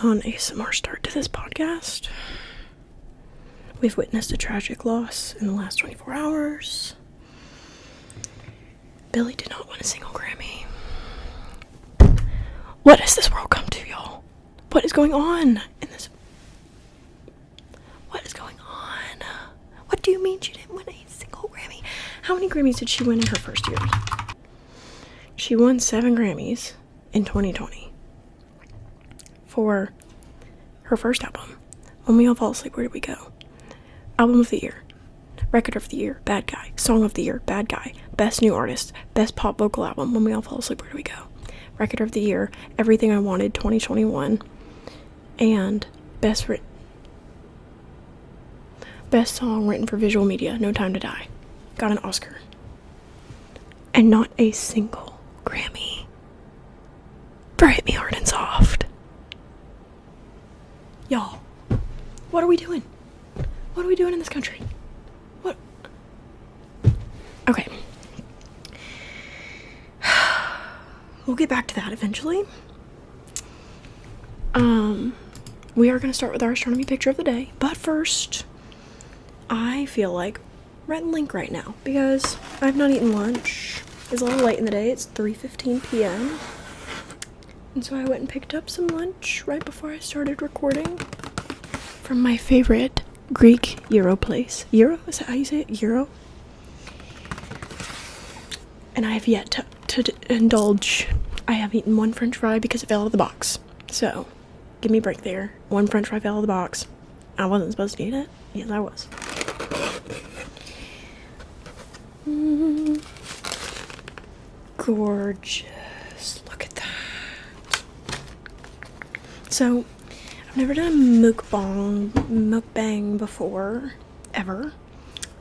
non-ASMR start to this podcast. We've witnessed a tragic loss in the last 24 hours. Billie did not win a single Grammy. What has this world come to, y'all? What is going on in this? What is going on? What do you mean she didn't win a single Grammy? How many Grammys did she win in her first year? She won 7 Grammys in 2020 for her first album. When We All Fall Asleep, Where Did We Go? Album of the Year, Record of the Year, Bad Guy, Song of the Year, Bad Guy, Best New Artist, Best Pop Vocal Album, When We All Fall Asleep, Where Do We Go? Record of the Year, Everything I Wanted, 2021, and Best Song Written for Visual Media, No Time to Die. Got an Oscar. And not a single Grammy for Hit Me Hard and Soft. Y'all, what are we doing? What are we doing in this country? What? Okay. We'll get back to that eventually. We are going to start with our astronomy picture of the day. But first, I feel like writing link right now because I've not eaten lunch. It's a little late in the day. It's 3:15 p.m. And so I went and picked up some lunch right before I started recording from my favorite Greek gyro place. Gyro? Is that how you say it? Gyro? And I have yet to indulge. I have eaten 1 french fry because it fell out of the box. So, give me a break there. 1 french fry fell out of the box. I wasn't supposed to eat it. Yes, I was. Gorgeous. Look at that. So, I've never done a mukbang before, ever.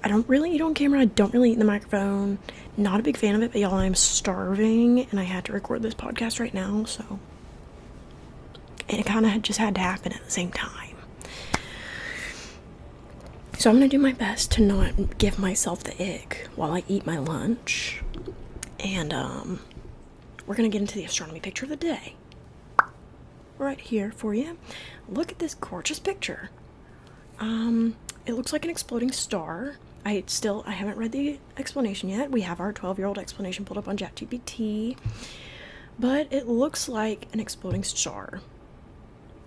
I don't really eat on camera. I don't really eat in the microphone. Not a big fan of it, but y'all, I'm starving, and I had to record this podcast right now, so. And it kind of just had to happen at the same time. So I'm going to do my best to not give myself the ick while I eat my lunch. And, we're going to get into the astronomy picture of the day. Right here for you. Look at this gorgeous picture. It looks like an exploding star. I haven't read the explanation yet. We have our 12-year-old explanation pulled up on ChatGPT. But it looks like an exploding star.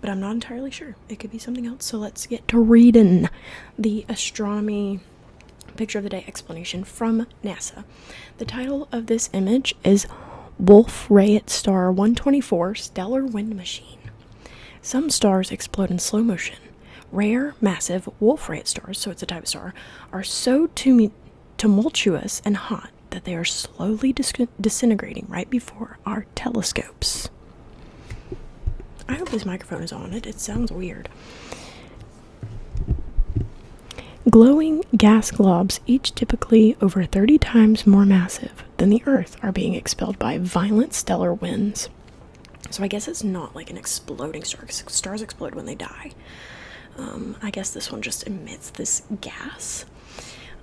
But I'm not entirely sure. It could be something else. So let's get to reading the astronomy picture of the day explanation from NASA. The title of this image is Wolf-Rayet Star 124 Stellar Wind Machine. Some stars explode in slow motion. Rare, massive Wolf-Rayet stars, so it's a type of star, are so tumultuous and hot that they are slowly disintegrating right before our telescopes. I hope this microphone is on it. It sounds weird. Glowing gas globs, each typically over 30 times more massive than the Earth, are being expelled by violent stellar winds. So I guess it's not like an exploding star, because stars explode when they die. I guess this one just emits this gas,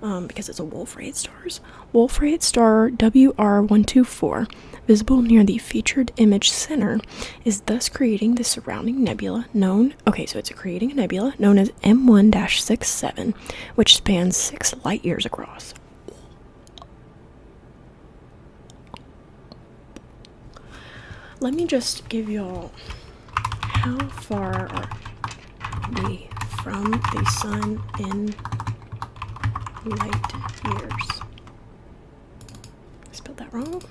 because it's a Wolf-Rayet stars. Wolf-Rayet star WR124, visible near the featured image center, is thus creating the surrounding nebula it's creating a nebula known as M1-67, which spans 6 light years across. Let me just give y'all how far are we from the sun in light years. I spelled that wrong.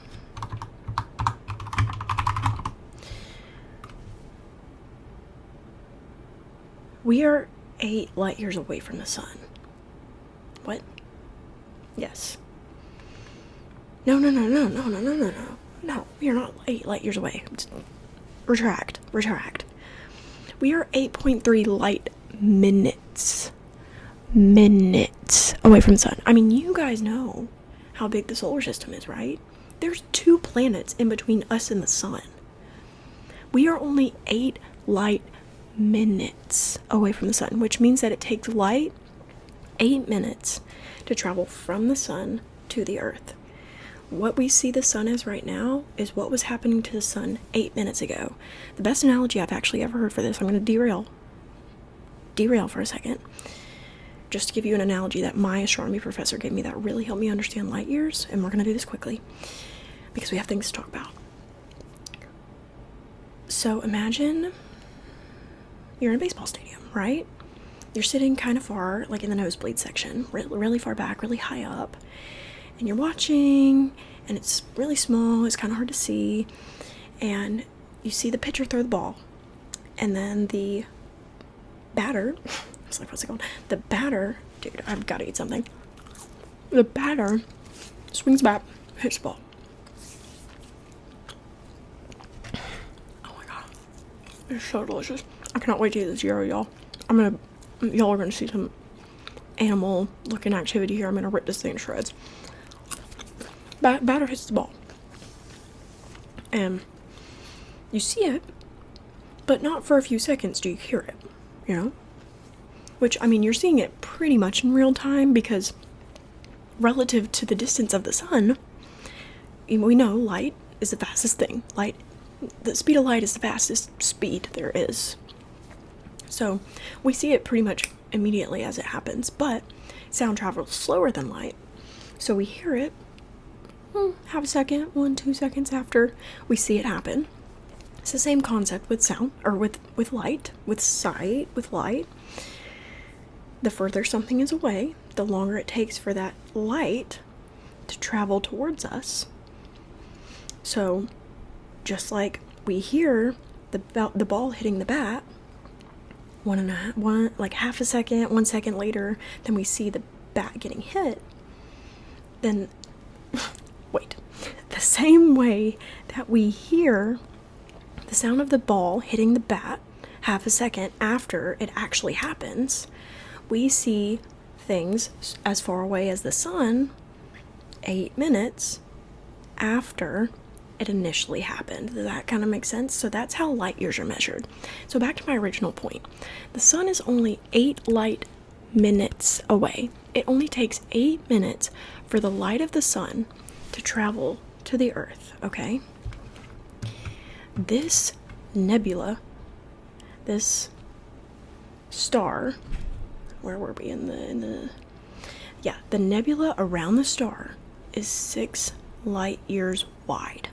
We are 8 light years away from the sun. What? Yes. No, we are not 8 light years away. Retract. We are 8.3 light minutes away from the sun. I mean, you guys know how big the solar system is, right? There's 2 planets in between us and the sun. We are only 8 light minutes away from the sun, which means that it takes light 8 minutes to travel from the sun to the Earth. what we see the sun as right now is what was happening to the sun 8 minutes ago. The best analogy I've actually ever heard for this, I'm going to derail for a second, just to give you an analogy that my astronomy professor gave me that really helped me understand light years, and we're going to do this quickly because we have things to talk about. So imagine you're in a baseball stadium, right? You're sitting kind of far, like in the nosebleed section, really far back, really high up, and you're watching, and it's really small, it's kind of hard to see, and you see the pitcher throw the ball, and then the batter, it's like, what's it called? The batter, dude, I've got to eat something. The batter swings back, hits the ball. Oh my god, it's so delicious. I cannot wait to eat this gyro, y'all. Y'all are gonna see some animal looking activity here. I'm gonna rip this thing to shreds. Batter hits the ball, and you see it, but not for a few seconds do you hear it, you know? Which, I mean, you're seeing it pretty much in real time because relative to the distance of the sun, we know light is the fastest thing. The speed of light is the fastest speed there is. So we see it pretty much immediately as it happens, but sound travels slower than light. So we hear it half a second, 1-2 seconds after we see it happen. It's the same concept with sound, or with light, with sight, with light. The further something is away, the longer it takes for that light to travel towards us. So just like we hear the ball hitting the bat, like half a second, 1 second later, then we see the bat getting hit, then the same way that we hear the sound of the ball hitting the bat half a second after it actually happens, we see things as far away as the sun 8 minutes after it initially happened. Does that kind of make sense? So that's how light years are measured. So back to my original point. The sun is only 8 light minutes away. It only takes 8 minutes for the light of the sun to travel to the earth, okay? This nebula, this star, where were we the nebula around the star is 6 light years wide.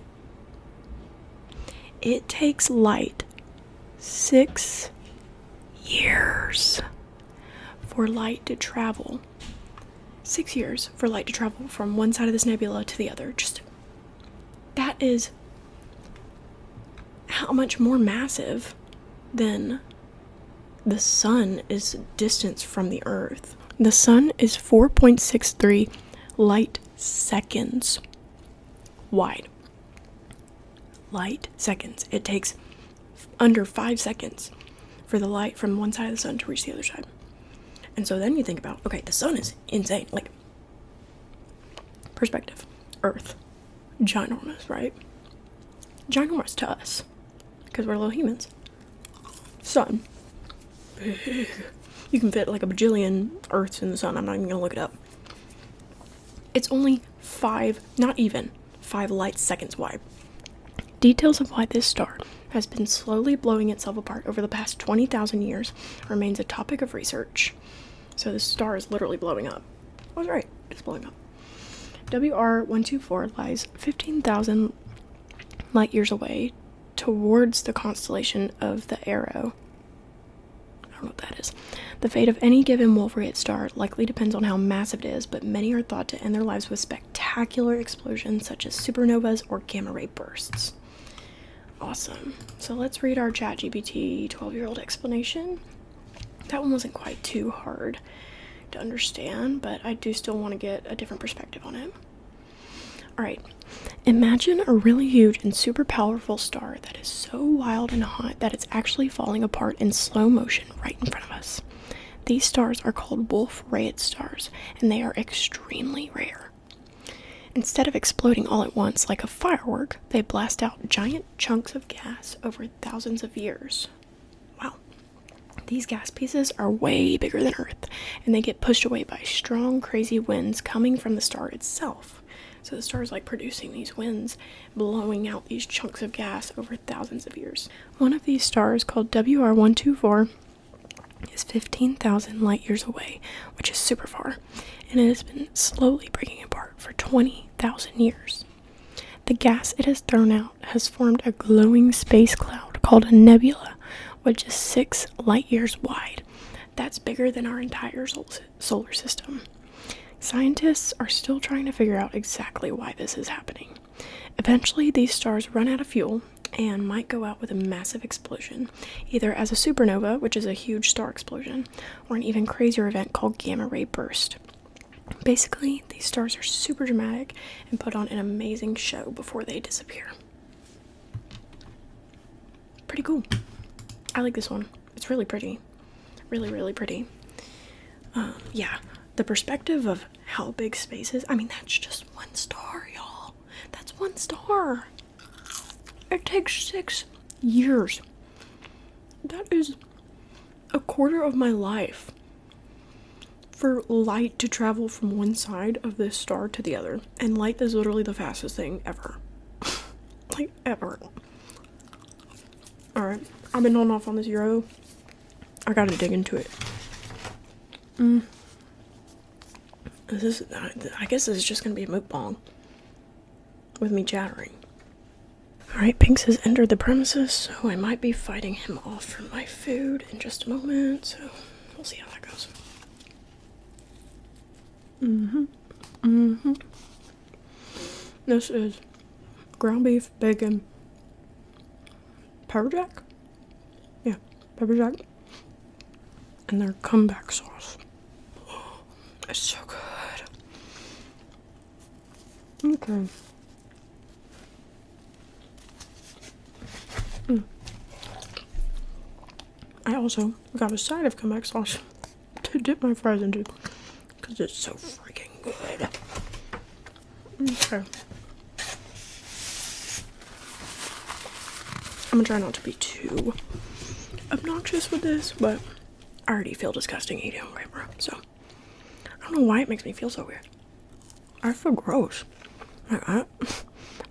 It takes light 6 years for light to travel. 6 years for light to travel from one side of this nebula to the other. That is how much more massive than the sun is distance from the earth. The sun is 4.63 light seconds wide. Light seconds. It takes under 5 seconds for the light from one side of the sun to reach the other side. And so then you think about, okay, the sun is insane. Like, perspective. Earth. Ginormous, right? Ginormous to us. Because we're little humans. Sun. Big. You can fit like a bajillion Earths in the sun. I'm not even going to look it up. It's only 5 light seconds wide. Details of why this star has been slowly blowing itself apart over the past 20,000 years remains a topic of research. So this star is literally blowing up. I was right, it's blowing up. WR124 lies 15,000 light years away towards the constellation of the Arrow. I don't know what that is. The fate of any given Wolf-Rayet star likely depends on how massive it is, but many are thought to end their lives with spectacular explosions such as supernovas or gamma ray bursts. Awesome. So let's read our ChatGPT 12-year-old explanation. That one wasn't quite too hard to understand, but I do still want to get a different perspective on it. Alright, imagine a really huge and super powerful star that is so wild and hot that it's actually falling apart in slow motion right in front of us. These stars are called Wolf-Rayet stars, and they are extremely rare. Instead of exploding all at once like a firework, they blast out giant chunks of gas over thousands of years. Wow. These gas pieces are way bigger than Earth, and they get pushed away by strong, crazy winds coming from the star itself. So the star is like producing these winds, blowing out these chunks of gas over thousands of years. One of these stars, called WR124, is 15,000 light years away, which is super far, and it has been slowly breaking apart for 20,000 years. The gas it has thrown out has formed a glowing space cloud called a nebula, which is 6 light years wide. That's bigger than our entire solar system. Scientists are still trying to figure out exactly why this is happening. Eventually, these stars run out of fuel and might go out with a massive explosion, either as a supernova, which is a huge star explosion, or an even crazier event called gamma ray burst. Basically, these stars are super dramatic and put on an amazing show before they disappear. Pretty cool. I like this one. It's really pretty. Really, really pretty. Yeah, the perspective of how big space is. I mean, that's just one star, y'all. That's one star. It takes 6 years. That is a quarter of my life for light to travel from one side of this star to the other. And light is literally the fastest thing ever. Like, ever. Alright, I've been holding off on this gyro. I gotta dig into it. I guess this is just gonna be a mukbang with me chattering. Alright, Pinks has entered the premises, so I might be fighting him off for my food in just a moment, so we'll see how that goes. This is ground beef, bacon, pepper jack? Yeah, pepper jack. And their comeback sauce. Oh, it's so good. Okay. I also got a side of comeback sauce to dip my fries into because it's so freaking good. Okay. I'm gonna try not to be too obnoxious with this, but I already feel disgusting eating on camera, so I don't know why it makes me feel so weird. I feel gross. Like, I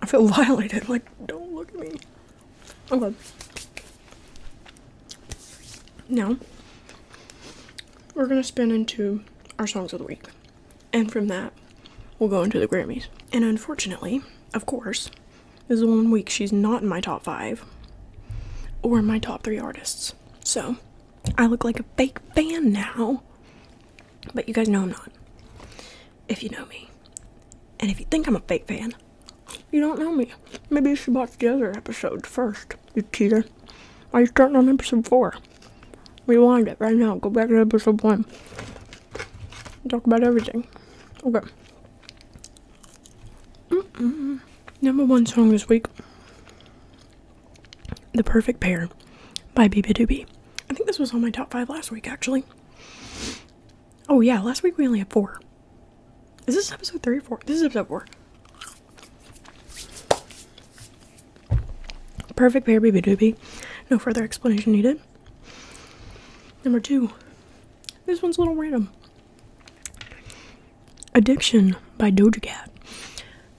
feel violated. Like, don't look at me. Okay. Now, we're gonna spin into our songs of the week. And from that, we'll go into the Grammys. And unfortunately, of course, this is the one week she's not in my top 5 or my top 3 artists. So, I look like a fake fan now. But you guys know I'm not. If you know me. And if you think I'm a fake fan, you don't know me. Maybe you should watch the other episode first, you cheater. Why are you starting on episode 4? Rewind it right now. Go back to episode 1. Talk about everything. Okay. Number 1 song this week. The Perfect Pair by Biba. I think this was on my top 5 last week, actually. Oh yeah, last week we only had 4. Is this episode 3 or 4? This is episode 4. Perfect Pair, Biba. No further explanation needed. Number 2. This one's a little random. Addiction by Doja Cat.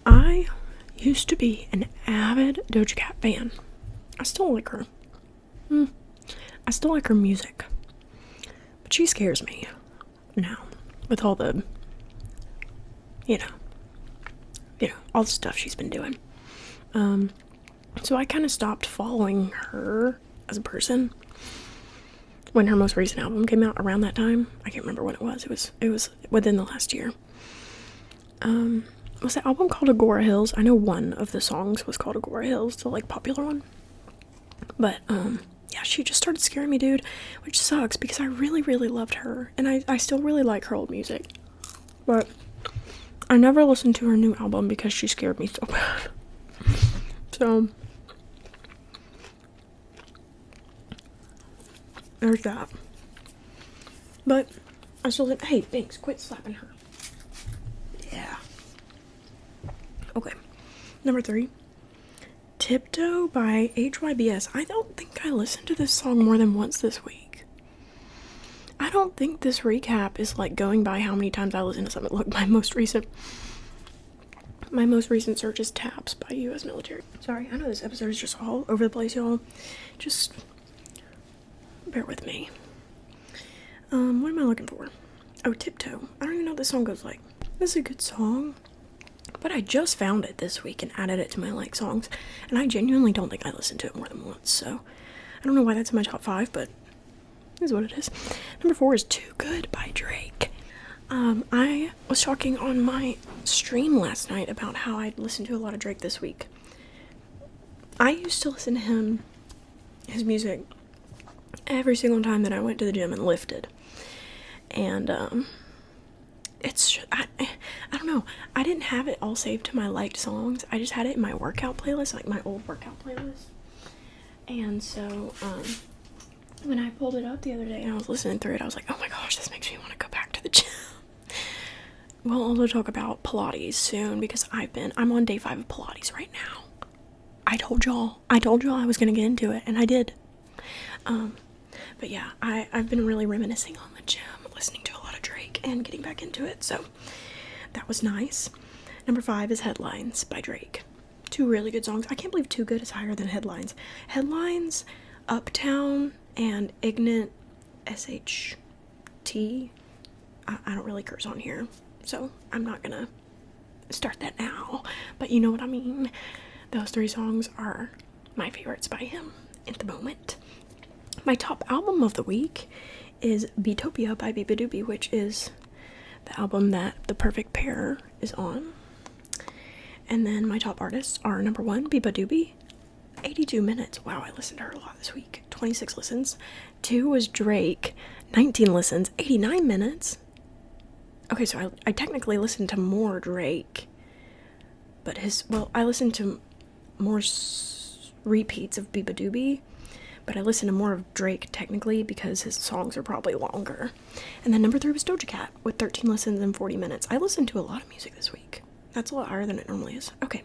I used to be an avid Doja Cat fan. I still like her. I still like her music. But she scares me now with all the, all the stuff she's been doing. So I kind of stopped following her as a person when her most recent album came out around that time. I can't remember when it was. It was within the last year. Was the album called Agora Hills? I know one of the songs was called Agora Hills, the like popular one. But yeah, she just started scaring me, dude, which sucks because I really, really loved her, and I still really like her old music. But I never listened to her new album because she scared me so bad. So there's that. But I still think, hey, thanks, quit slapping her. Yeah. Okay. Number 3. Tiptoe by HYBS. I don't think I listened to this song more than once this week. I don't think this recap is like going by how many times I listened to something. Look, my most recent My most recent search is taps by U.S. military. Sorry, I know this episode is just all over the place, y'all. Just bear with me. What am I looking for? Oh, Tiptoe. I don't even know what this song goes like. This is a good song. But I just found it this week and added it to my like songs. And I genuinely don't think I listened to it more than once. So I don't know why that's in my top 5, but it is what it is. Number 4 is Too Good by Drake. I was talking on my stream last night about how I'd listened to a lot of Drake this week. I used to listen to his music, every single time that I went to the gym and lifted. And, it's just, I don't know, I didn't have it all saved to my liked songs. I just had it in my workout playlist, like my old workout playlist. And so, when I pulled it up the other day and I was listening through it, I was like, oh my gosh, this makes me want to go back to the gym. We'll also talk about Pilates soon because I'm on day 5 of Pilates right now. I told y'all I was going to get into it, and I did. But yeah, I've been really reminiscing on the gym, listening to a lot of Drake and getting back into it, so that was nice. Number 5 is Headlines by Drake. 2 really good songs. I can't believe Too Good is higher than Headlines. Headlines, Uptown, and Ignite, SHT. I don't really curse on here, so I'm not gonna start that now, but you know what I mean. Those 3 songs are my favorites by him at the moment. My top album of the week is Beatopia by Biba which is the album that The Perfect Pair is on. And then my top artists are number 1, Biba 82 minutes. Wow, I listened to her a lot this week. 26 listens. 2 was Drake, 19 listens, 89 minutes. Okay, so I technically listened to more Drake, but I listened to more repeats of Biba but I listened to more of Drake technically because his songs are probably longer. And then number 3 was Doja Cat with 13 listens and 40 minutes. I listened to a lot of music this week. That's a lot higher than it normally is. Okay,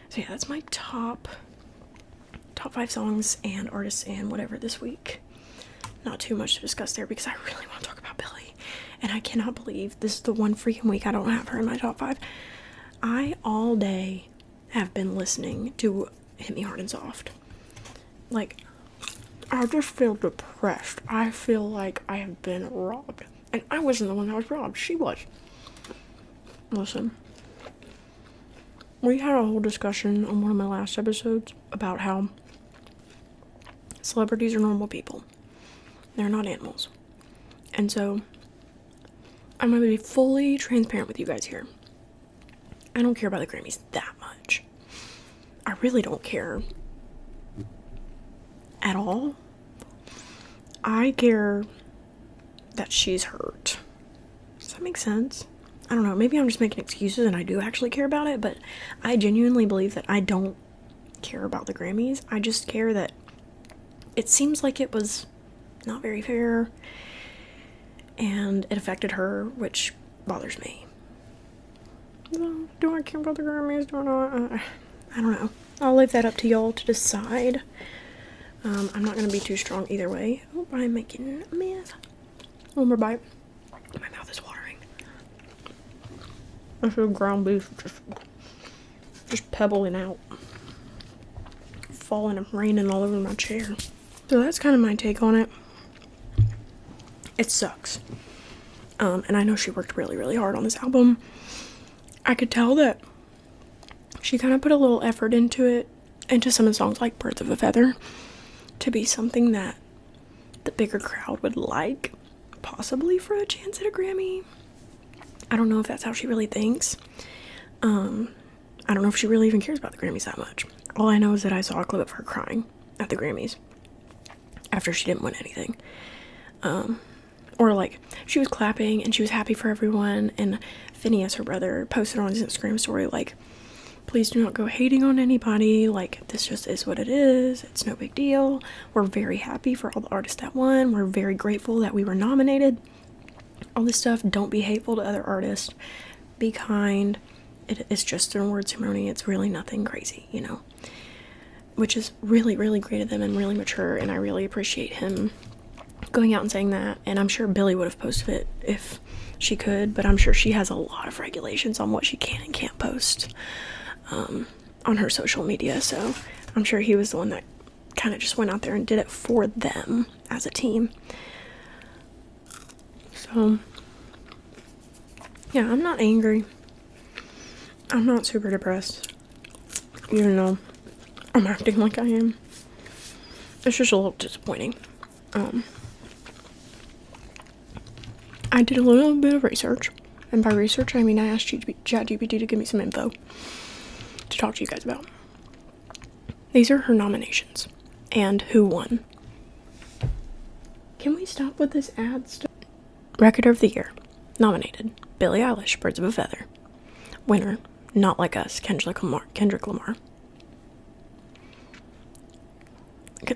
so yeah, that's my top 5 songs and artists and whatever this week. Not too much to discuss there because I really want to talk about Billie. And I cannot believe this is the one freaking week I don't have her in my top 5. I all day have been listening to Hit Me Hard and Soft. Like, I just feel depressed. I feel like I have been robbed. And I wasn't the one that was robbed. She was. Listen. We had a whole discussion on one of my last episodes about how celebrities are normal people. They're not animals. And so, I'm going to be fully transparent with you guys here. I don't care about the Grammys that much. I really don't care at all. I care that she's hurt. Does that make sense? I don't know. Maybe I'm just making excuses and I do actually care about it, but I genuinely believe that I don't care about the Grammys. I just care that it seems like it was not very fair and it affected her, which bothers me. Do I care about the Grammys? Do I not? I don't know. I'll leave that up to y'all to decide. I'm not going to be too strong either way. Oh, I'm making a mess. One more bite. My mouth is watering. I feel ground beef just pebbling out. Falling and raining all over my chair. So that's kind of my take on it. It sucks. And I know she worked really, really hard on this album. I could tell that she kind of put a little effort into some of the songs like Birds of a Feather to be something that the bigger crowd would like, possibly for a chance at a Grammy. I don't know if that's how she really thinks. I don't know if she really even cares about the Grammys that much. All I know is that I saw a clip of her crying at the Grammys after she didn't win anything. Or like, she was clapping and she was happy for everyone, and Phineas, her brother, posted on his Instagram story like, please do not go hating on anybody, like, this just is what it is, it's no big deal, we're very happy for all the artists that won, we're very grateful that we were nominated, all this stuff. Don't be hateful to other artists, be kind, it's just an award ceremony, it's really nothing crazy, you know, which is really, really great of them and really mature, and I really appreciate him going out and saying that, and I'm sure Billie would have posted it if she could, but I'm sure she has a lot of regulations on what she can and can't post on her social media, so I'm sure he was the one that kind of just went out there and did it for them as a team. So yeah, I'm not angry. I'm not super depressed, even though I'm acting like I am. It's just a little disappointing. I did a little bit of research, and by research I mean I asked ChatGPT to give me some info to talk to you guys about. These are her nominations and who won. Can we stop with this ad stuff? Record of the Year. Nominated: Billie Eilish, Birds of a Feather. Winner: Not Like Us, Kendrick Lamar.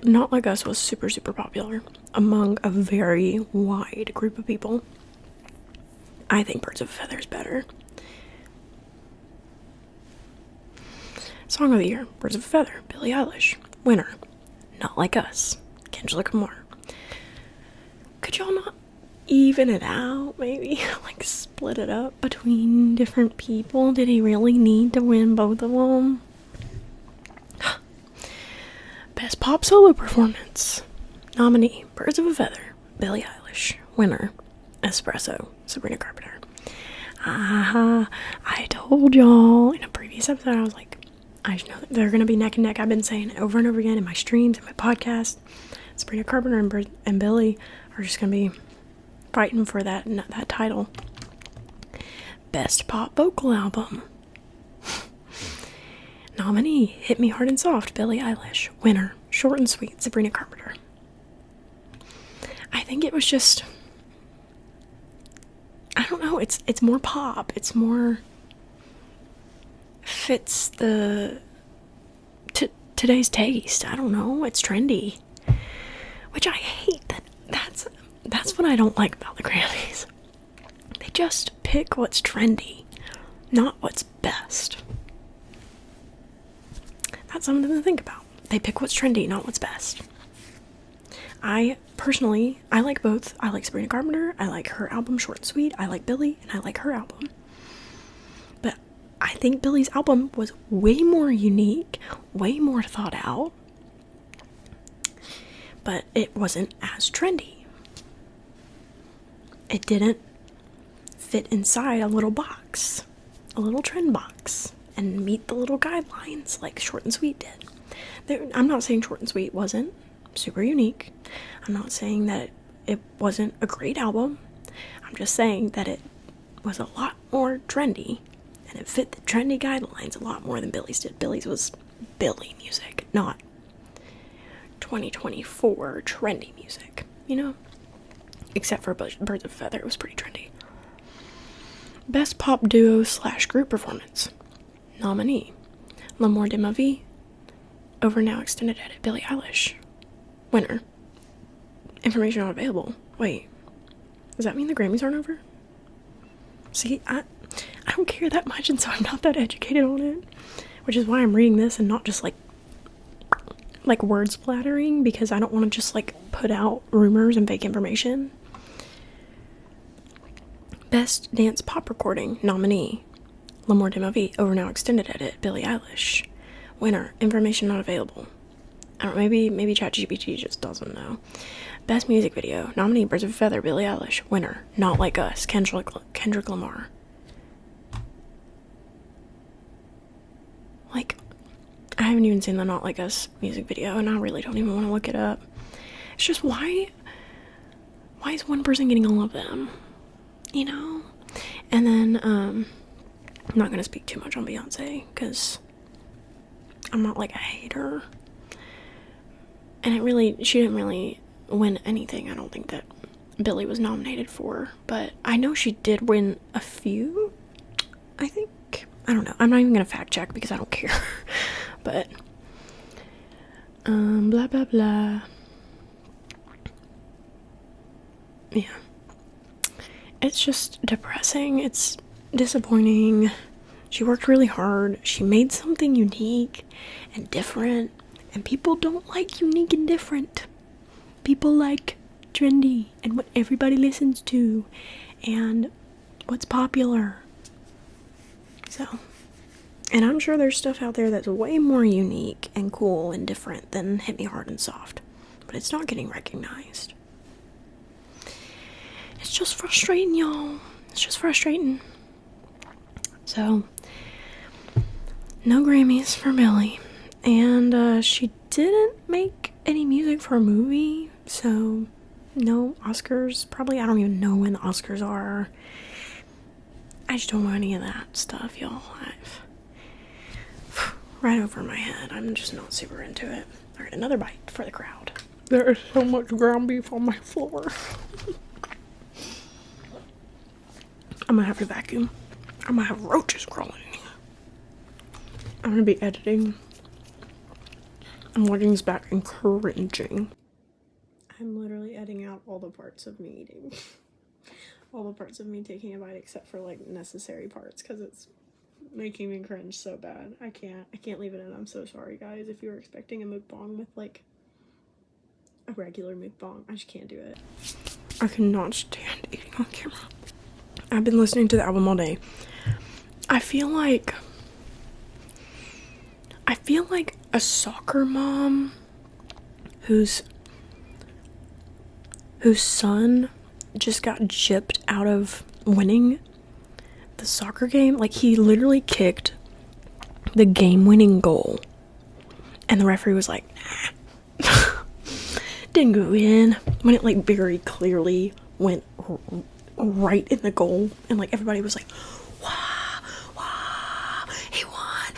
Not Like Us was super, super popular among a very wide group of people. I think Birds of a Feather is better. Song of the Year: Birds of a Feather, Billie Eilish. Winner: Not Like Us, Kendrick Lamar. Could y'all not even it out, maybe? Like, split it up between different people? Did he really need to win both of them? Best Pop Solo Performance. Nominee: Birds of a Feather, Billie Eilish. Winner: Espresso, Sabrina Carpenter. I told y'all in a previous episode, I was like, I just know that they're gonna be neck and neck. I've been saying it over and over again in my streams and my podcast. Sabrina Carpenter and Billie are just gonna be fighting for that title. Best Pop Vocal Album. Nominee: Hit Me Hard and Soft, Billie Eilish. Winner: Short and Sweet, Sabrina Carpenter. I think it was just, I don't know, it's more pop. It's more fits today's taste. I don't know, it's trendy. Which I hate that. That's what I don't like about the Grammys. They just pick what's trendy, not what's best. That's something to think about. They pick what's trendy, not what's best. I like both. I like Sabrina Carpenter. I like her album Short and Sweet. I like Billie, and I like her album. But I think Billie's album was way more unique, way more thought out. But it wasn't as trendy. It didn't fit inside a little box, a little trend box, and meet the little guidelines like Short and Sweet did. I'm not saying Short and Sweet wasn't super unique. I'm not saying that it wasn't a great album. I'm just saying that it was a lot more trendy, and it fit the trendy guidelines a lot more than Billie's did. Billie's was Billie music, not 2024 trendy music, you know? Except for Birds of a Feather, it was pretty trendy. Best Pop Duo / Group Performance. Nominee: L'amour de ma vie, Over Now Extended Edit, Billie Eilish. Winner: Information Not Available. Wait, does that mean the Grammys aren't over? See, I don't care that much, and so I'm not that educated on it. Which is why I'm reading this and not just like word splattering, because I don't want to just like put out rumors and fake information. Best Dance Pop Recording. Nominee: L'amour de ma vie, Over Now Extended Edit, Billie Eilish. Winner: Information Not Available. I don't know, maybe ChatGPT just doesn't know. Best Music Video. Nominee: Birds of a Feather, Billie Eilish. Winner: Not Like Us, Kendrick Lamar. Like, I haven't even seen the Not Like Us music video, and I really don't even want to look it up. It's just, why is one person getting all of them? You know? And then, I'm not going to speak too much on Beyonce, because I'm not like a hater. And she didn't really win anything, I don't think, that Billie was nominated for. But I know she did win a few, I think. I don't know. I'm not even going to fact check because I don't care. But, blah, blah, blah. Yeah. It's just depressing. It's disappointing. She worked really hard. She made something unique and different. And people don't like unique and different. People like trendy and what everybody listens to and what's popular. So, and I'm sure there's stuff out there that's way more unique and cool and different than Hit Me Hard and Soft, but it's not getting recognized. It's just frustrating, y'all. It's just frustrating. So, no Grammys for Billie. And she didn't make any music for a movie, so no Oscars. Probably, I don't even know when the Oscars are. I just don't know any of that stuff, y'all. Right over my head. I'm just not super into it. Alright, another bite for the crowd. There is so much ground beef on my floor. I'm gonna have to vacuum. I'm gonna have roaches crawling. I'm gonna be editing. I'm watching this back and cringing. I'm literally editing out all the parts of me eating. All the parts of me taking a bite except for like necessary parts because it's making me cringe so bad. I can't leave it in. I'm so sorry, guys. If you were expecting a mukbang with like a regular mukbang, I just can't do it. I cannot stand eating on camera. I've been listening to the album all day. I feel like a soccer mom whose son just got gypped out of winning the soccer game. Like, he literally kicked the game-winning goal, and the referee was like, nah. Didn't go in, when it like very clearly went right in the goal, and like everybody was like, wow, he won,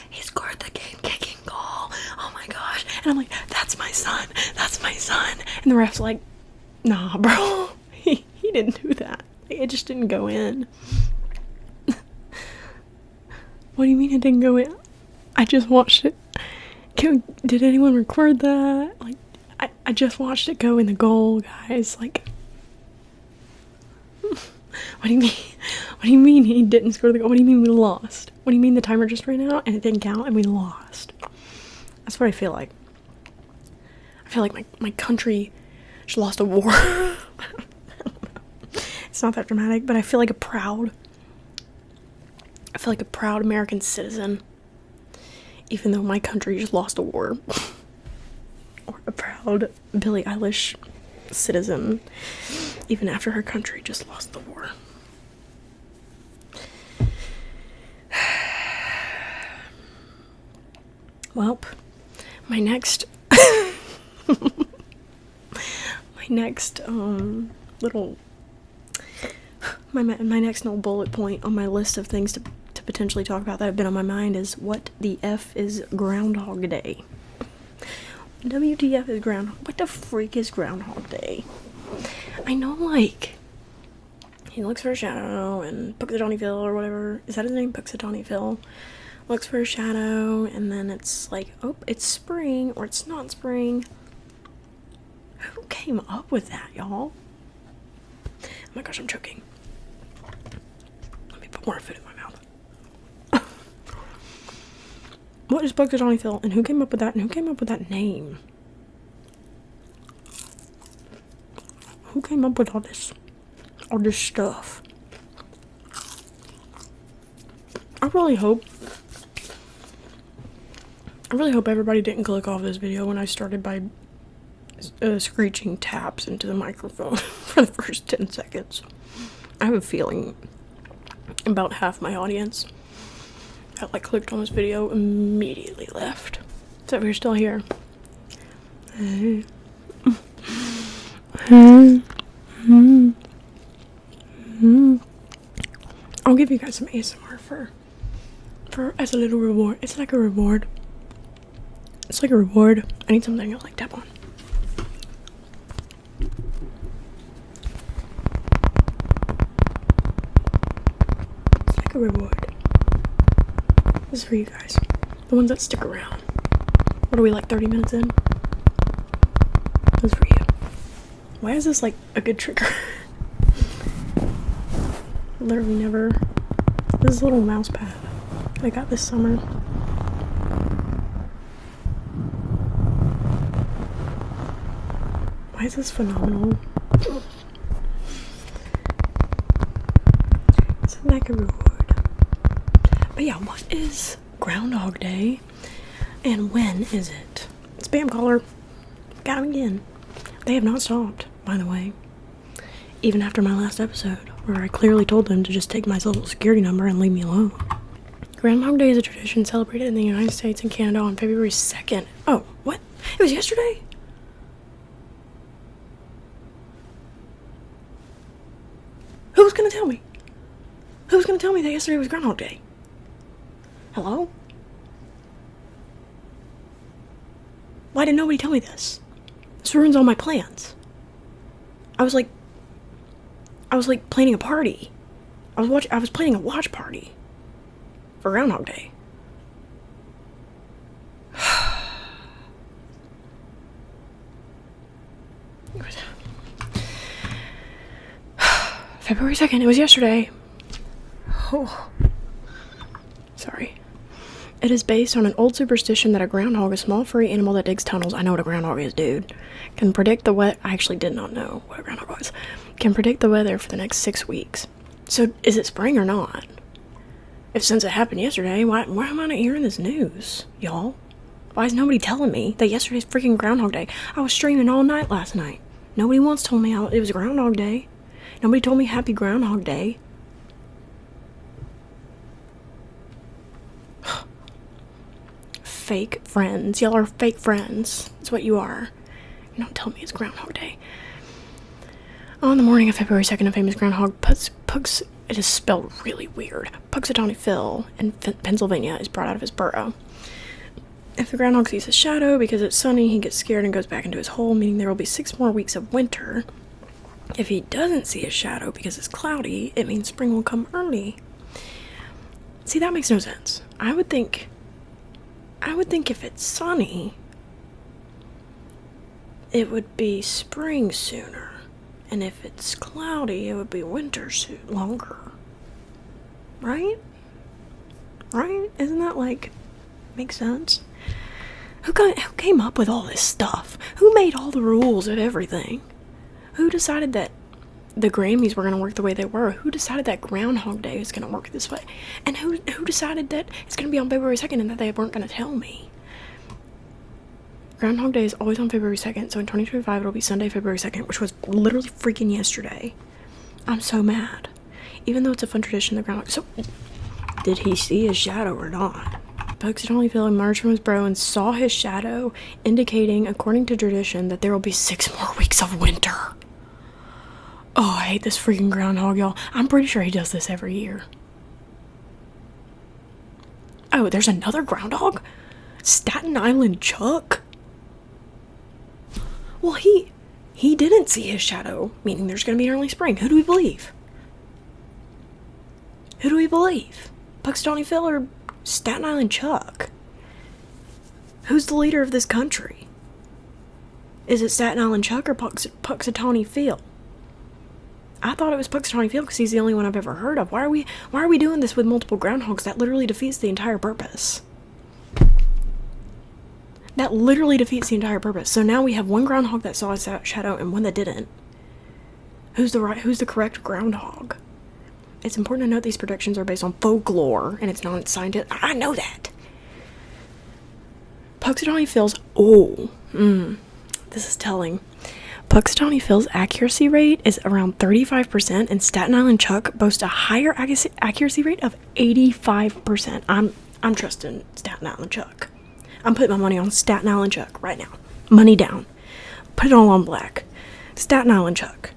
he scored the game-kicking goal, oh my gosh. And I'm like, that's my son, and the ref's like, nah bro, he didn't do that, like, it just didn't go in. What do you mean it didn't go in? I just watched it. Did anyone record that? Like, I just watched it go in the goal, guys. Like, what do you mean? What do you mean he didn't score the goal? What do you mean we lost? What do you mean the timer just ran out and it didn't count and we lost? That's what I feel like. I feel like my country just lost a war. It's not that dramatic, but I feel like a proud American citizen, even though my country just lost a war. Or a proud Billie Eilish citizen, even after her country just lost the war. Well, my next little bullet point on my list of things to potentially talk about that have been on my mind is what the F is Groundhog Day. WTF is Groundhog? What the freak is Groundhog Day? I know, like, he looks for a shadow, and Punxsutawney Phil or whatever, is that his name? Punxsutawney Phil looks for a shadow, and then it's like, oh, it's spring, or it's not spring. Who came up with that, y'all? Oh my gosh, I'm choking. Let me put more food in my mouth. What is Punxsutawney Phil, and who came up with that, and who came up with that name? Who came up with all this stuff? I really hope everybody didn't click off this video when I started by screeching taps into the microphone for the first 10 seconds. I have a feeling about half my audience that like clicked on this video immediately left. So if you're still here, I'll give you guys some ASMR for as a little reward. It's like a reward. It's like a reward. I need something to like tap on. It's like a reward. This is for you guys. The ones that stick around. What are we, like 30 minutes in? This is for you. Why is this like a good trigger? Literally never. This is a little mouse pad I got this summer. Why is this phenomenal? It's a neck reward. But yeah, what is Groundhog Day? And when is it? Spam caller. Got him again. They have not stopped, by the way. Even after my last episode, where I clearly told them to just take my social security number and leave me alone. Groundhog Day is a tradition celebrated in the United States and Canada on February 2nd. Oh, what? It was yesterday? Who's gonna tell me? Who's gonna tell me that yesterday was Groundhog Day? Hello? Why did nobody tell me this? This ruins all my plans. I was like planning a party. I was planning a watch party for Groundhog Day. February 2nd, it was yesterday. Oh. Sorry. It is based on an old superstition that a groundhog, a small furry animal that digs tunnels, I know what a groundhog is, dude, can predict the weather. I actually did not know what a groundhog was. Can predict the weather for the next 6 weeks. So, is it spring or not? If since it happened yesterday, why am I not hearing this news, y'all? Why is nobody telling me that yesterday's freaking Groundhog Day? I was streaming all night last night. Nobody once told me it was Groundhog Day. Nobody told me Happy Groundhog Day. Fake friends. Y'all are fake friends. That's what you are. You don't tell me it's Groundhog Day. On the morning of February 2nd, a famous groundhog, it is spelled really weird. Punxsutawney Phil in Pennsylvania is brought out of his burrow. If the groundhog sees a shadow because it's sunny, he gets scared and goes back into his hole, meaning there will be 6 more weeks of winter. If he doesn't see a shadow because it's cloudy, it means spring will come early. See, that makes no sense. I would think if it's sunny, it would be spring sooner. And if it's cloudy, it would be winter longer. Right? Right? Isn't that makes sense? Who came up with all this stuff? Who made all the rules of everything? Who decided that the Grammys were going to work the way they were? Who decided that Groundhog Day is going to work this way? And who decided that it's going to be on February 2nd and that they weren't going to tell me? Groundhog Day is always on February 2nd, so in 2025 it'll be Sunday, February 2nd, which was literally freaking yesterday. I'm so mad. Even though it's a fun tradition, the groundhog... So, did he see his shadow or not? Punxsutawney Phil emerged from his burrow and saw his shadow, indicating, according to tradition, that there will be 6 more weeks of winter. Oh, I hate this freaking groundhog, y'all. I'm pretty sure he does this every year. Oh, there's another groundhog? Staten Island Chuck? Well, he didn't see his shadow, meaning there's going to be an early spring. Who do we believe? Who do we believe? Punxsutawney Phil or Staten Island Chuck? Who's the leader of this country? Is it Staten Island Chuck or Punxsutawney Phil? I thought it was Punxsutawney Phil because he's the only one I've ever heard of. Why are we doing this with multiple groundhogs? That literally defeats the entire purpose. That literally defeats the entire purpose. So now we have one groundhog that saw his shadow and one that didn't. Who's the correct groundhog? It's important to note these predictions are based on folklore and it's not scientific. I know that. Punxsutawney Phil's this is telling. Punxsutawney Phil's accuracy rate is around 35%, and Staten Island Chuck boasts a higher accuracy rate of 85%. I'm trusting Staten Island Chuck. I'm putting my money on Staten Island Chuck right now. Money down. Put it all on black. Staten Island Chuck.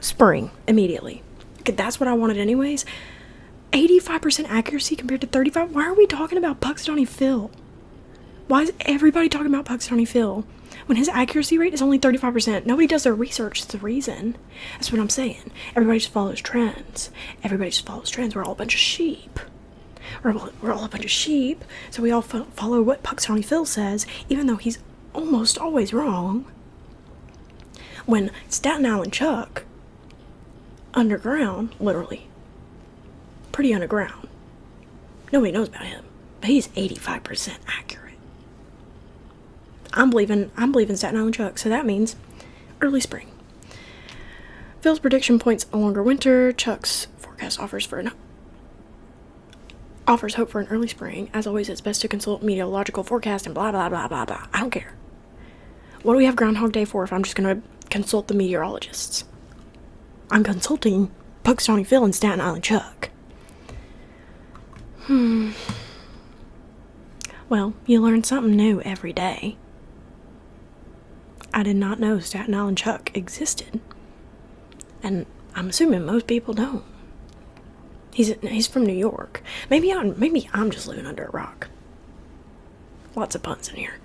Spring, immediately. Okay, that's what I wanted anyways. 85% accuracy compared to 35%? Why are we talking about Punxsutawney Phil? Why is everybody talking about Punxsutawney Phil when his accuracy rate is only 35%? Nobody does their research. It's the reason. That's what I'm saying. Everybody just follows trends. Everybody just follows trends. We're all a bunch of sheep. We're all a bunch of sheep, so we all follow what Punxsutawney Phil says, even though he's almost always wrong. When Staten Island Chuck, underground, literally, pretty underground, nobody knows about him, but he's 85% accurate. I'm believing Staten Island Chuck, so that means early spring. Phil's prediction points a longer winter. Chuck's forecast offers hope for an early spring. As always, it's best to consult meteorological forecast and blah, blah, blah, blah, blah. I don't care. What do we have Groundhog Day for if I'm just going to consult the meteorologists? I'm consulting Punxsutawney Phil and Staten Island Chuck. Well, you learn something new every day. I did not know Staten Island Chuck existed. And I'm assuming most people don't. He's from New York. Maybe I'm just living under a rock. Lots of puns in here.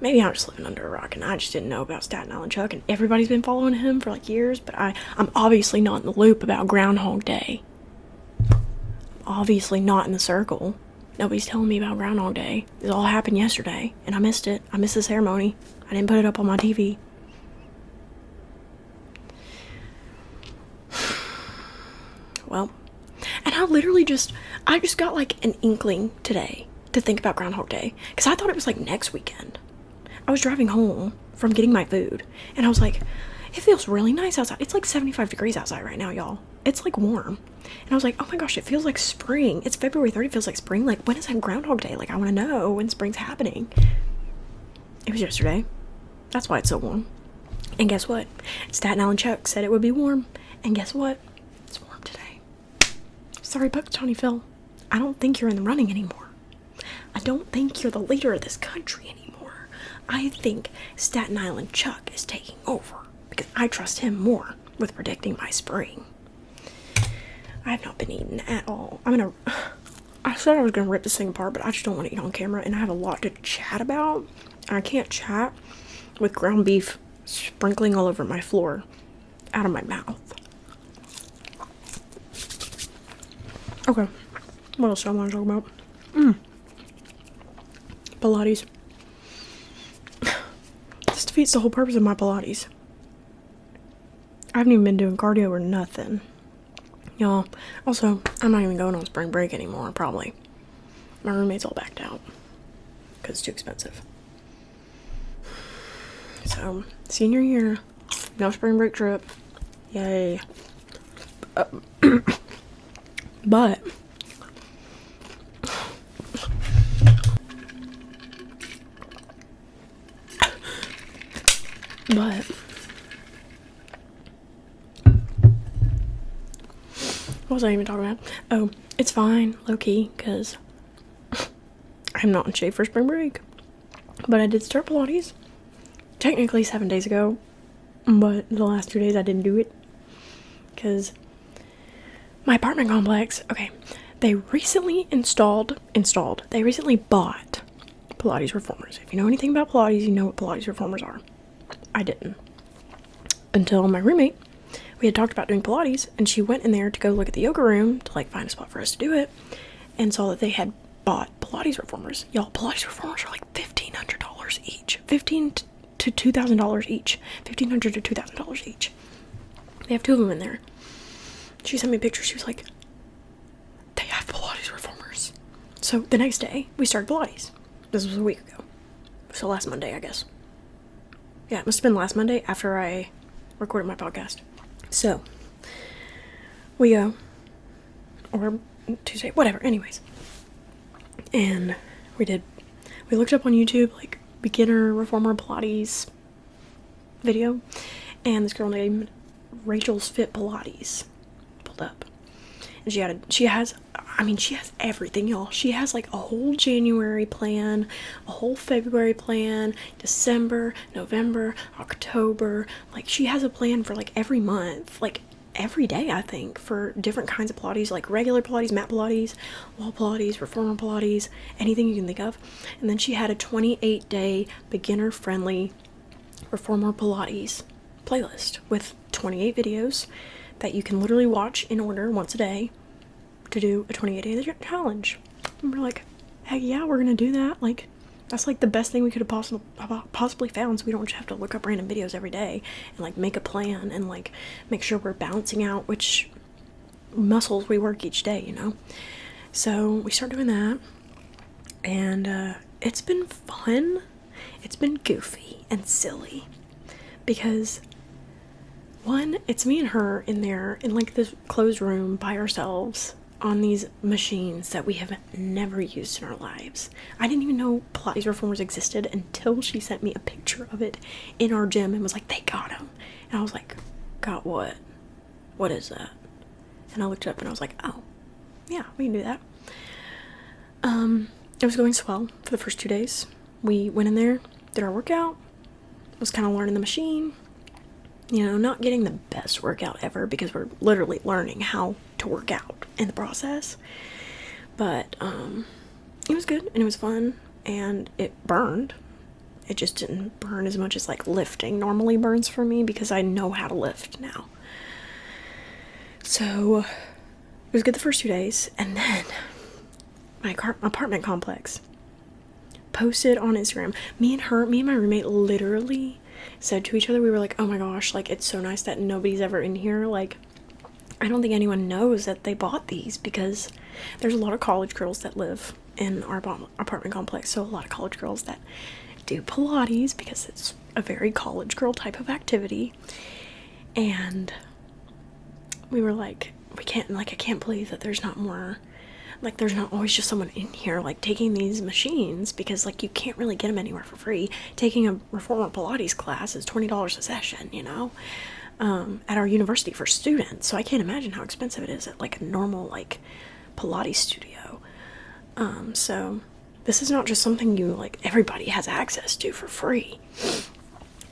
Maybe I'm just living under a rock and I just didn't know about Staten Island Chuck, and everybody's been following him for like years, but I'm obviously not in the loop about Groundhog Day. I'm obviously not in the circle. Nobody's telling me about Groundhog Day. It all happened yesterday and I missed it. I missed the ceremony. I didn't put it up on my TV. Well, and I just got like an inkling today to think about Groundhog Day, because I thought it was like next weekend. I was driving home from getting my food and I was like, it feels really nice outside. It's like 75 degrees outside right now, y'all. It's like warm. And I was like, oh my gosh, it feels like spring. It's February 3rd, it feels like spring. Like, when is that Groundhog Day? Like, I want to know when spring's happening. It was yesterday. That's why it's so warm. And guess what? Staten Island Chuck said it would be warm. And guess what? It's warm today. Sorry, Punxsutawney Phil. I don't think you're in the running anymore. I don't think you're the leader of this country anymore. I think Staten Island Chuck is taking over, because I trust him more with predicting my spring. I have not been eating at all. I said I was gonna rip this thing apart, but I just don't want to eat on camera, and I have a lot to chat about. I can't chat with ground beef sprinkling all over my floor out of my mouth. Okay, what else do I want to talk about? Pilates. This defeats the whole purpose of my Pilates. I haven't even been doing cardio or nothing. Y'all, also, I'm not even going on spring break anymore, probably. My roommate's all backed out because it's too expensive. So, senior year, no spring break trip. Yay. But what was I even talking about? Oh, it's fine, low-key, because I'm not in shape for spring break. But I did start Pilates, technically 7 days ago, but the last 2 days I didn't do it, because my apartment complex, okay, they recently they recently bought Pilates reformers. If you know anything about Pilates, you know what Pilates reformers are. I didn't. Until my roommate, we had talked about doing Pilates, and she went in there to go look at the yoga room to like find a spot for us to do it, and saw that they had bought Pilates reformers. Y'all, Pilates reformers are like $1,500 each. $1,500 to $2,000 each. $1,500 to $2,000 each. They have 2 of them in there. She sent me a picture. She was like, they have Pilates reformers. So the next day, we started Pilates. This was a week ago. So last Monday, I guess. Yeah, it must have been last Monday after I recorded my podcast. So, we go. Or Tuesday, whatever, anyways. And we looked up on YouTube, like, beginner reformer Pilates video. And this girl named Rachel's Fit Pilates pulled up. And she has everything, y'all. She has like a whole January plan, a whole February plan, December, November, October. Like, she has a plan for like every month, like every day, I think, for different kinds of Pilates, like regular Pilates, mat Pilates, wall Pilates, reformer Pilates, anything you can think of. And then she had a 28-day beginner-friendly reformer Pilates playlist with 28 videos that you can literally watch in order once a day to do a 28-day challenge. And we're like, heck yeah, we're gonna do that. Like, that's like the best thing we could have possibly found, so we don't just have to look up random videos every day and like make a plan and like make sure we're balancing out which muscles we work each day, you know? So we start doing that, and it's been fun. It's been goofy and silly, because one, it's me and her in there in like this closed room by ourselves on these machines that we have never used in our lives. I didn't even know Pilates reformers existed until she sent me a picture of it in our gym and was like, they got them. And I was like, got what? What is that? And I looked up and I was like, oh, yeah, we can do that. It was going swell for the first 2 days. We went in there, did our workout, was kind of learning the machine. You know, not getting the best workout ever because we're literally learning how to work out in the process. But it was good and it was fun and it burned. It just didn't burn as much as like lifting normally burns for me because I know how to lift now. So it was good the first 2 days, and then my apartment complex posted on Instagram. Me and my roommate literally said to each other, we were like, oh my gosh, like, it's so nice that nobody's ever in here. Like, I don't think anyone knows that they bought these because there's a lot of college girls that live in our apartment complex. So a lot of college girls that do Pilates because it's a very college girl type of activity. And we were like, I can't believe that there's not more, like, there's not always just someone in here, like, taking these machines, because, like, you can't really get them anywhere for free. Taking a reformer Pilates class is $20 a session, you know, at our university for students, so I can't imagine how expensive it is at, like, a normal, like, Pilates studio. So this is not just something you, like, everybody has access to for free.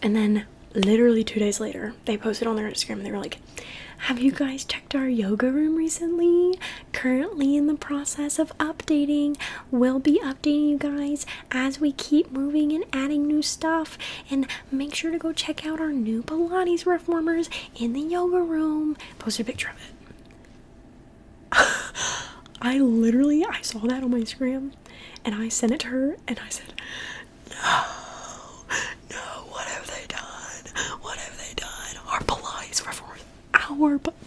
And then, literally 2 days later, they posted on their Instagram, and they were like, have you guys checked our yoga room recently? Currently in the process of updating. We'll be updating you guys as we keep moving and adding new stuff. And make sure to go check out our new Pilates reformers in the yoga room. Posted a picture of it. I saw that on my Instagram and I sent it to her and I said, no, what have they done? What have they done? Our Pilates reformers.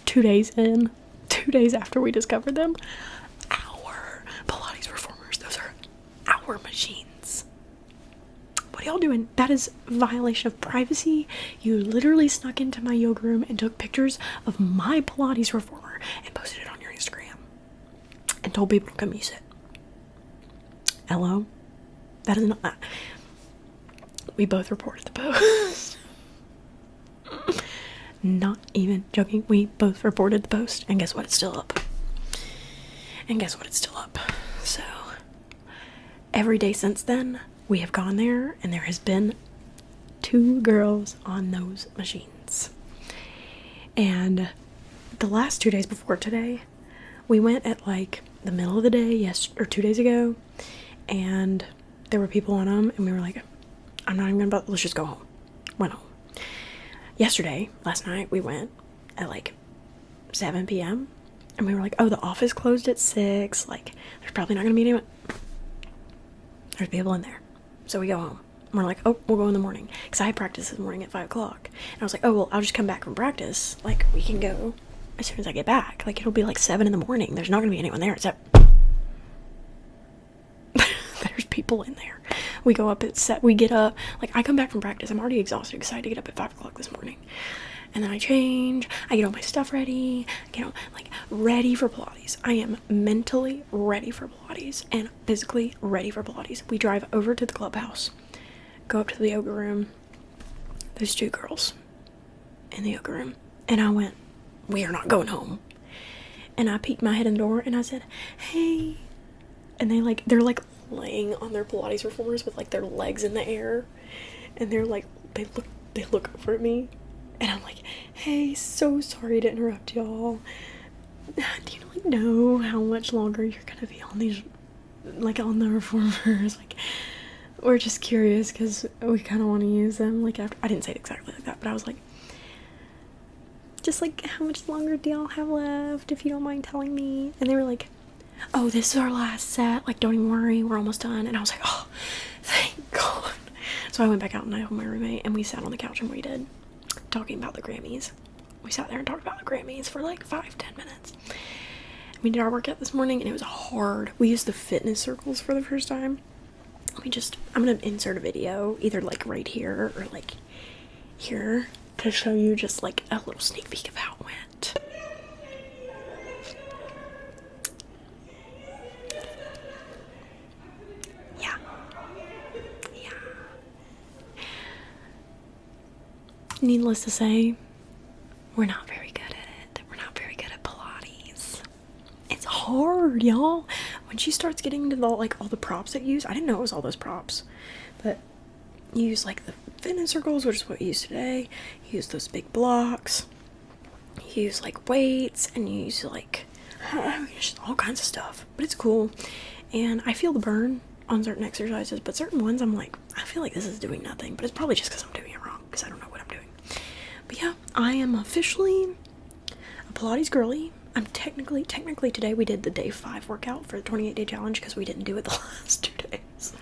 2 days in, 2 days after we discovered them, our Pilates reformers, those are our machines. What are y'all doing? That is violation of privacy. You literally snuck into my yoga room and took pictures of my Pilates reformer and posted it on your Instagram and told people to come use it. Hello? That is not that. We both reported the post. Not even joking. We both reported the post, and guess what? It's still up. So, every day since then, we have gone there, and there has been 2 girls on those machines. And the last 2 days before today, we went at like the middle of the day, 2 days ago, and there were people on them, and we were like, I'm not even gonna, let's just go home. Went home. Last night, we went at like 7 p.m. and we were like, oh, the office closed at 6. Like, there's probably not going to be anyone. There's people in there. So we go home. And we're like, oh, we'll go in the morning. Because I had practice this morning at 5 o'clock. And I was like, oh, well, I'll just come back from practice. Like, we can go as soon as I get back. Like, it'll be like 7 in the morning. There's not going to be anyone there except there's people in there. We go up we get up, like, I come back from practice, I'm already exhausted because I had to get up at 5 o'clock this morning, and then I change, I get all my stuff ready, ready for Pilates. I am mentally ready for Pilates, and physically ready for Pilates. We drive over to the clubhouse, go up to the yoga room, there's 2 girls in the yoga room, and I went, we are not going home, and I peeked my head in the door, and I said, hey, and they're laying on their Pilates reformers with like their legs in the air, and they're like, they look over at me, and I'm like, hey, so sorry to interrupt y'all. Do you know how much longer you're gonna be on these, on the reformers? Like, we're just curious because we kind of want to use them. Like, after, I didn't say it exactly like that, but I was like, just like, how much longer do y'all have left, if you don't mind telling me? And they were like, oh, this is our last set, like, don't even worry, we're almost done. And I was like, oh, thank God. So I went back out and I told my roommate, and we sat on the couch and waited, talking about the Grammys. We sat there and talked about the Grammys for like 5-10 minutes. We did our workout this morning, and it was hard. We used the fitness circles for the first time. I'm gonna insert a video, either like right here or like here to show you just like a little sneak peek of how it went. Yeah. Needless to say, we're not very good at it. We're not very good at Pilates. It's hard, y'all. When she starts getting into all the props that you use, I didn't know it was all those props, but you use like the fitness circles, which is what you use today. You use those big blocks. You use like weights, and you use like just all kinds of stuff. But it's cool, and I feel the burn on certain exercises, but certain ones I'm like, I feel like this is doing nothing. But it's probably just because I'm doing it wrong, because I don't know what I'm doing. But yeah, I am officially a Pilates girly. I'm technically today we did the day 5 workout for the 28-day challenge because we didn't do it the last 2 days.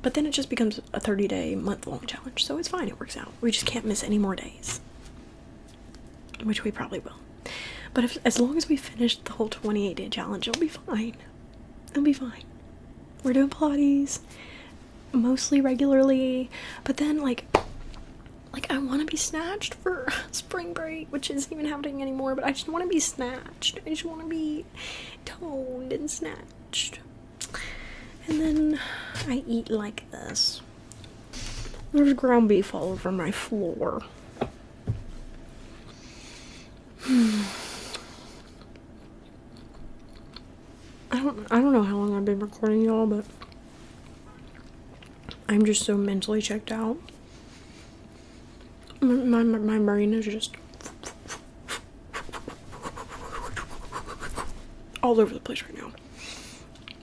But then it just becomes a 30-day, month-long challenge, so it's fine. It works out. We just can't miss any more days, which we probably will. But as long as we finish the whole 28-day challenge, it'll be fine. It'll be fine. We're doing Pilates mostly regularly, but then like I want to be snatched for spring break, which isn't even happening anymore, but I just want to be snatched. I just want to be toned and snatched. And then I eat like this. There's ground beef all over my floor. I don't know how long I've been recording, y'all, but I'm just so mentally checked out. My brain is just all over the place right now.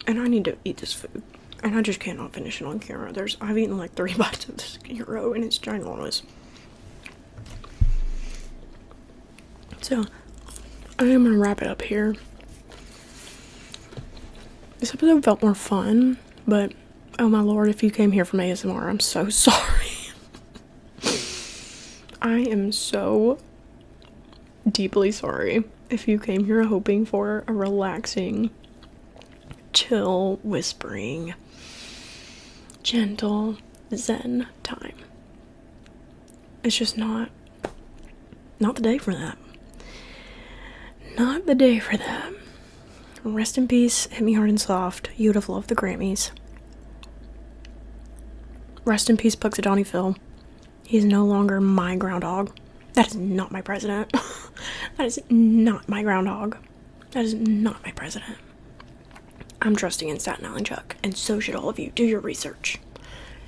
And I need to eat this food. And I just cannot finish it on camera. I've eaten like 3 bites of this in a row, and it's ginormous. So, I am gonna wrap it up here. This episode felt more fun, but oh my lord, if you came here from ASMR, I'm so sorry. I am so deeply sorry if you came here hoping for a relaxing, chill, whispering, gentle, zen time. It's just not the day for that. Not the day for that. Rest in peace, Hit Me Hard and Soft. You would have loved the Grammys. Rest in peace, Punxsutawney Phil. He's no longer my Groundhog. That is not my president. That is not my Groundhog. That is not my president. I'm trusting in Staten Island Chuck, and so should all of you. Do your research.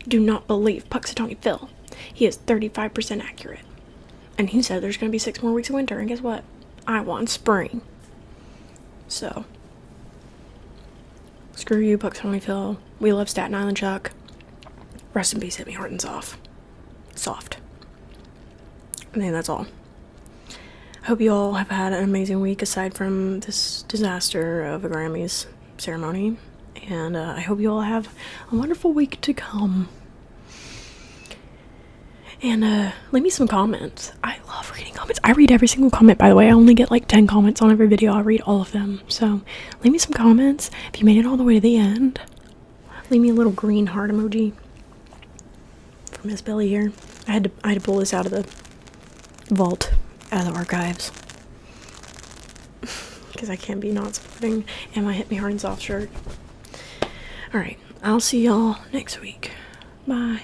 Do not believe Punxsutawney Phil. He is 35% accurate. And he said there's going to be 6 more weeks of winter, and guess what? I want spring. So, screw you, Punxsutawney Phil. We love Staten Island Chuck. Rest in peace, Hit Me Hard and Soft. I think that's all. I hope you all have had an amazing week aside from this disaster of a Grammys ceremony. And I hope you all have a wonderful week to come. And leave me some comments. I love reading comments. I read every single comment, by the way. I only get like 10 comments on every video. I read all of them. So leave me some comments. If you made it all the way to the end, leave me a little green heart emoji for Miss Billie here. I had to pull this out of the vault, out of the archives, because I can't be not supporting and my Hit Me Hard and Soft shirt. Alright, I'll see y'all next week. Bye.